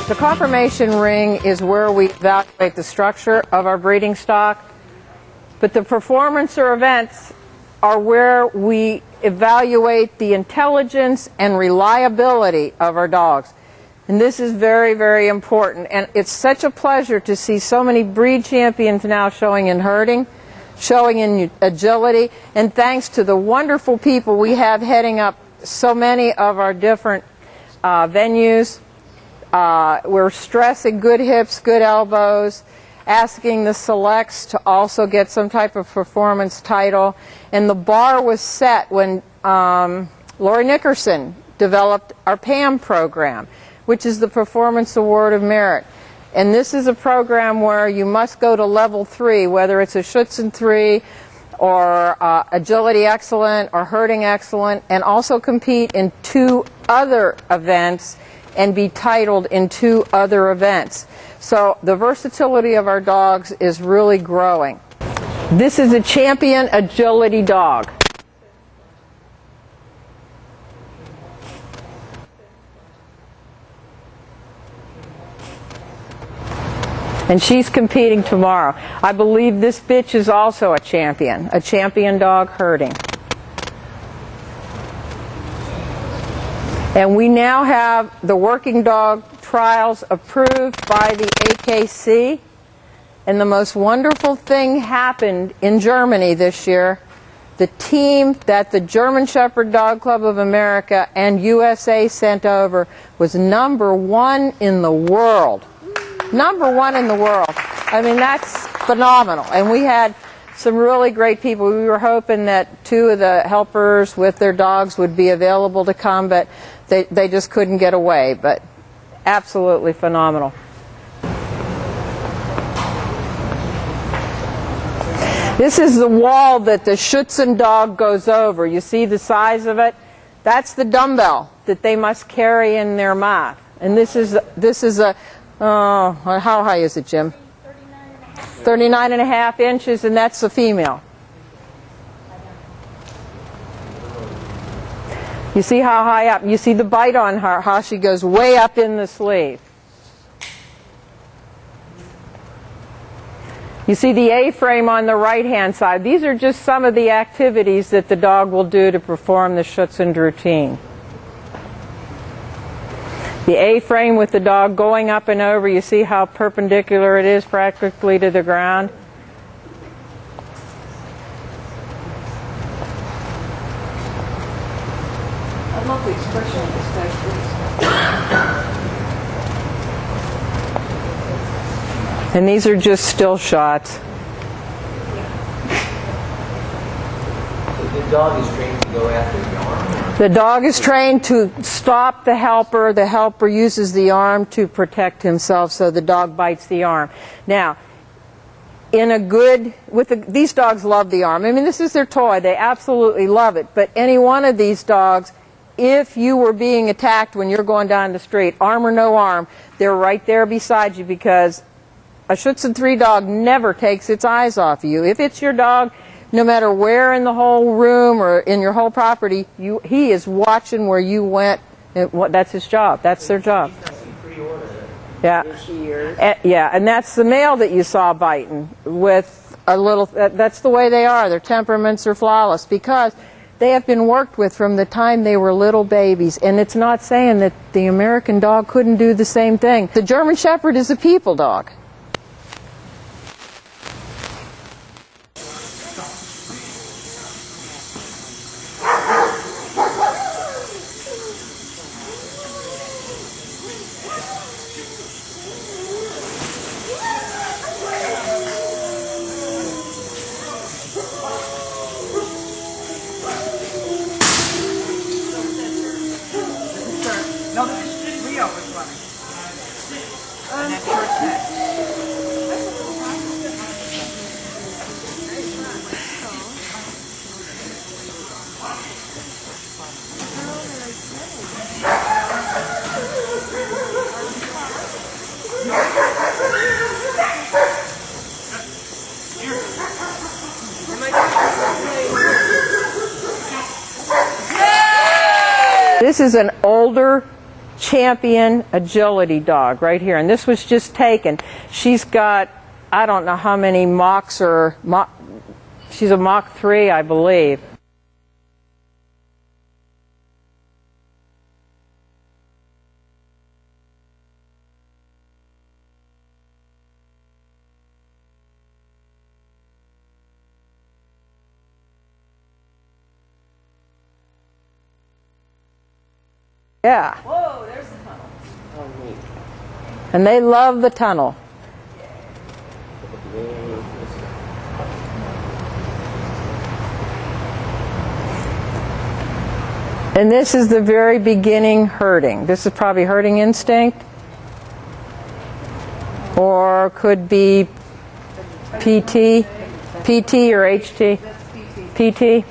The conformation ring is where we evaluate the structure of our breeding stock, but the performance or events are where we evaluate the intelligence and reliability of our dogs. And this is very, very important. And it's such a pleasure to see so many breed champions now showing in herding, showing in agility, and thanks to the wonderful people we have heading up so many of our different venues. We're stressing good hips, good elbows, asking the selects to also get some type of performance title. And the bar was set when Lori Nickerson developed our PAM program, which is the Performance Award of Merit. And this is a program where you must go to level 3, whether it's a Schutzhund 3 or Agility Excellent or Herding Excellent, and also compete in 2 other events and be titled in 2 other events. So the versatility of our dogs is really growing. This is a champion agility dog. And she's competing tomorrow. I believe this bitch is also a champion dog herding. And we now have the working dog trials approved by the AKC. And the most wonderful thing happened in Germany this year. The team that the German Shepherd Dog Club of America and USA sent over was #1 in the world. #1 in the world. I mean, that's phenomenal. And we had some really great people. We were hoping that 2 of the helpers with their dogs would be available to come, but they just couldn't get away. But absolutely phenomenal. This is the wall that the Schutzhund dog goes over. You see the size of it? That's the dumbbell that they must carry in their mouth. And this is a how high is it, Jim? 39.5 inches, and that's the female. You see how high up? You see the bite on her, how she goes way up in the sleeve. You see the A-frame on the right-hand side. These are just some of the activities that the dog will do to perform the Schutzhund routine. The A-frame with the dog going up and over, you see how perpendicular it is practically to the ground? I love the expression of this guy, please. And these are just still shots. So the dog is trained to go after the arm? The dog is trained to stop the helper. The helper uses the arm to protect himself, so the dog bites the arm. Now, these dogs love the arm. I mean, this is their toy. They absolutely love it. But any one of these dogs, if you were being attacked when you're going down the street, arm or no arm, they're right there beside you, because a Schutzhund 3 dog never takes its eyes off of you. If it's your dog, no matter where in the whole room or in your whole property, he is watching where you went. That's his job. That's their job. Yeah. Yeah, and that's the male that you saw biting with a little. That's the way they are. Their temperaments are flawless because they have been worked with from the time they were little babies. And it's not saying that the American dog couldn't do the same thing. The German Shepherd is a people dog. No, this is Leo was running. And that short neck. This is an older champion agility dog right here. And this was just taken. She's got, I don't know how many mocks or, she's a Mach 3, I believe. Yeah. Whoa, there's the tunnel. And they love the tunnel. And this is the very beginning herding. This is probably herding instinct. Or could be PT. PT or HT? PT.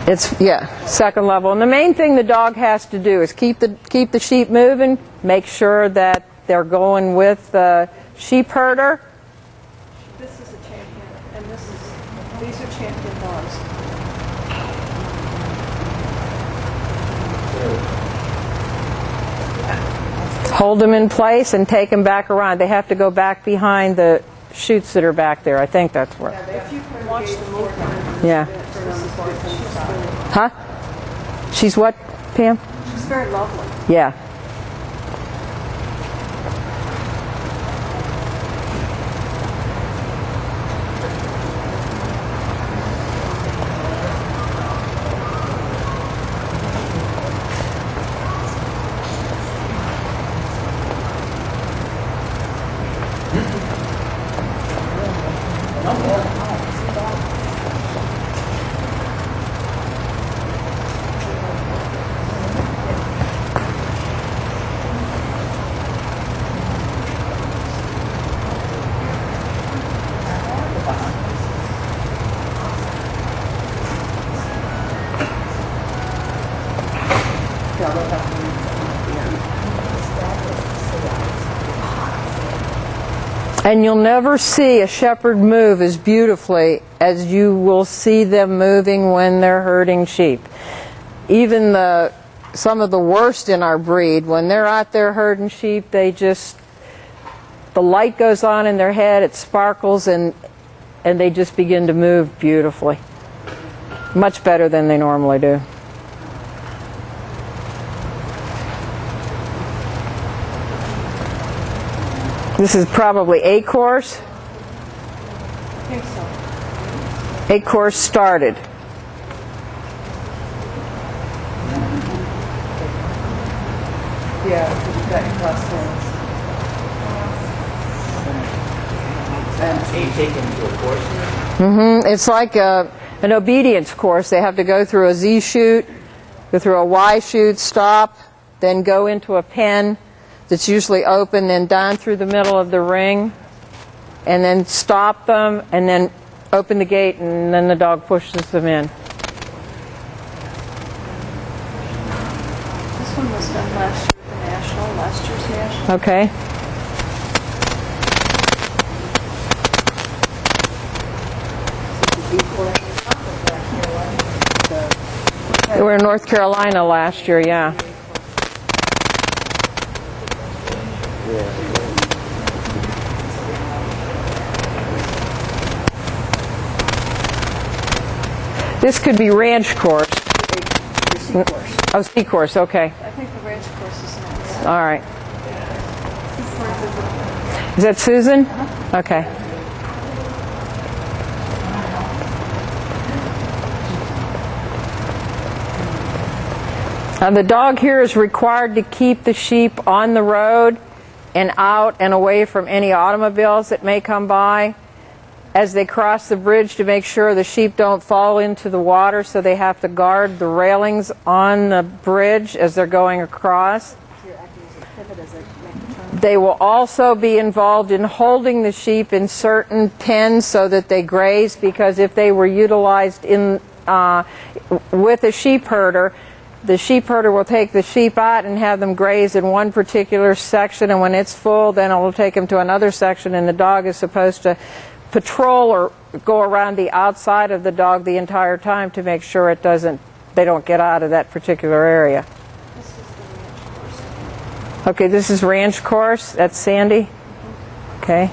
It's, yeah, second level. And the main thing the dog has to do is keep the sheep moving, make sure that they're going with the sheep herder. This is a champion, and these are champion dogs. Hold them in place and take them back around. They have to go back behind the chutes that are back there. I think that's where. If you can watch the movement. Yeah. Huh? She's what, Pam? She's very lovely. Yeah. And you'll never see a shepherd move as beautifully as you will see them moving when they're herding sheep. Even some of the worst in our breed, when they're out there herding sheep, the light goes on in their head, it sparkles, and they just begin to move beautifully. Much better than they normally do. This is probably A course. I think so. A course started. Yeah, that cross So you take them to a course here? Mm-hmm. It's like an obedience course. They have to go through a Z chute, go through a Y chute, stop, then go into a pen that's usually open, then down through the middle of the ring, and then stop them, and then open the gate, and then the dog pushes them in. This one was done last year at the last year's National. Okay. They were in North Carolina last year, yeah. This could be ranch course. C course. Oh, C course, okay. I think the ranch course is next. All right. Is that Susan? Okay. The dog here is required to keep the sheep on the road and out and away from any automobiles that may come by as they cross the bridge to make sure the sheep don't fall into the water, so they have to guard the railings on the bridge as they're going across. They will also be involved in holding the sheep in certain pens so that they graze, because if they were utilized with a sheep herder, the sheep herder will take the sheep out and have them graze in one particular section, and when it's full, then it will take them to another section, and the dog is supposed to patrol or go around the outside of the dog the entire time to make sure it doesn't they don't get out of that particular area. Okay, this is ranch course. That's Sandy. Okay.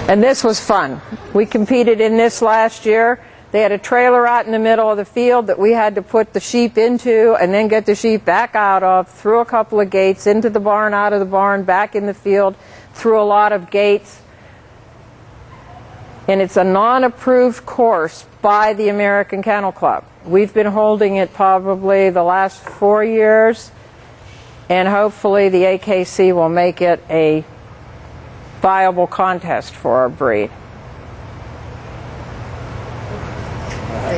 And this was fun. We competed in this last year. They had a trailer out in the middle of the field that we had to put the sheep into and then get the sheep back out of, through a couple of gates, into the barn, out of the barn, back in the field, through a lot of gates. And it's a non-approved course by the American Kennel Club. We've been holding it probably the last 4 years, and hopefully the AKC will make it a viable contest for our breed.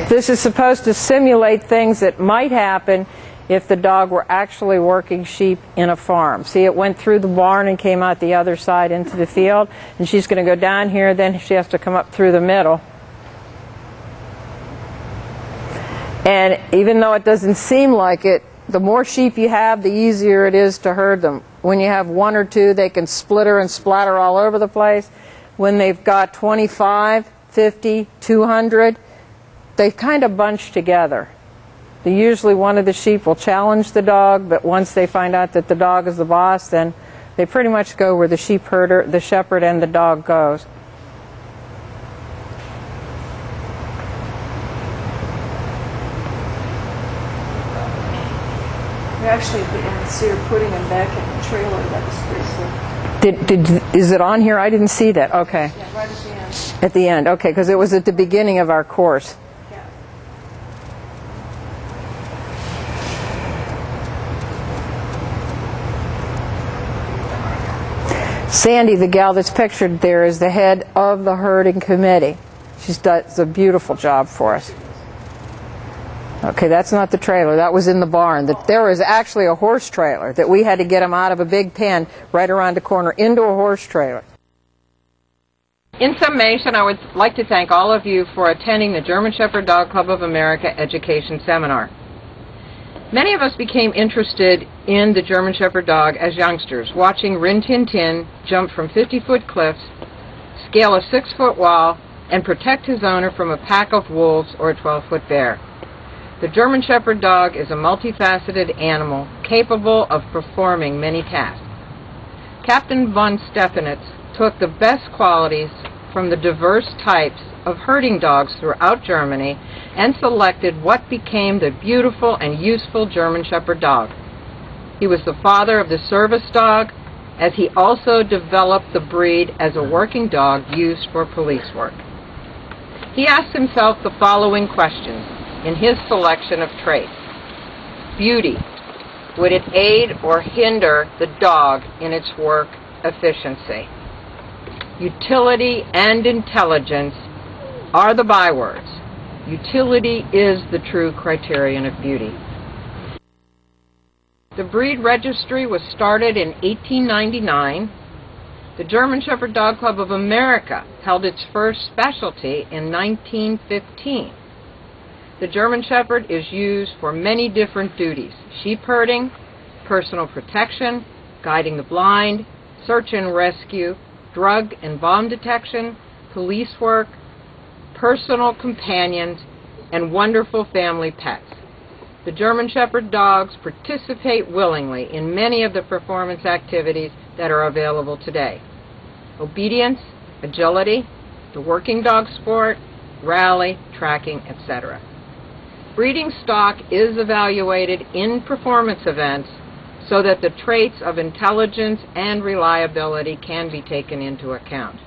This is supposed to simulate things that might happen if the dog were actually working sheep in a farm. See, it went through the barn and came out the other side into the field, and she's going to go down here, then she has to come up through the middle. And even though it doesn't seem like it, the more sheep you have, the easier it is to herd them. When you have 1 or 2, they can splitter and splatter all over the place. When they've got 25, 50, 200, they kind of bunch together. Usually one of the sheep will challenge the dog, but once they find out that the dog is the boss, then they pretty much go where the sheep herder, the shepherd, and the dog goes. We actually didn't see her putting him back in the trailer. That was pretty cool. Is it on here? I didn't see that. Okay. Yeah, right at the end. At the end. Okay, because it was at the beginning of our course. Yeah. Sandy, the gal that's pictured there, is the head of the herding committee. She does a beautiful job for us. Okay, that's not the trailer. That was in the barn. There was actually a horse trailer that we had to get them out of a big pen right around the corner into a horse trailer. In summation, I would like to thank all of you for attending the German Shepherd Dog Club of America Education Seminar. Many of us became interested in the German Shepherd dog as youngsters, watching Rin Tin Tin jump from 50-foot cliffs, scale a 6-foot wall, and protect his owner from a pack of wolves or a 12-foot bear. The German Shepherd dog is a multifaceted animal capable of performing many tasks. Captain von Stephanitz took the best qualities from the diverse types of herding dogs throughout Germany and selected what became the beautiful and useful German Shepherd dog. He was the father of the service dog, as he also developed the breed as a working dog used for police work. He asked himself the following questions in his selection of traits. Beauty. Would it aid or hinder the dog in its work efficiency? Utility and intelligence are the bywords. Utility is the true criterion of beauty. The breed registry was started in 1899. The German Shepherd Dog Club of America held its first specialty in 1915. The German Shepherd is used for many different duties: sheep herding, personal protection, guiding the blind, search and rescue, drug and bomb detection, police work, personal companions, and wonderful family pets. The German Shepherd dogs participate willingly in many of the performance activities that are available today: obedience, agility, the working dog sport, rally, tracking, etc. Breeding stock is evaluated in performance events so that the traits of intelligence and reliability can be taken into account.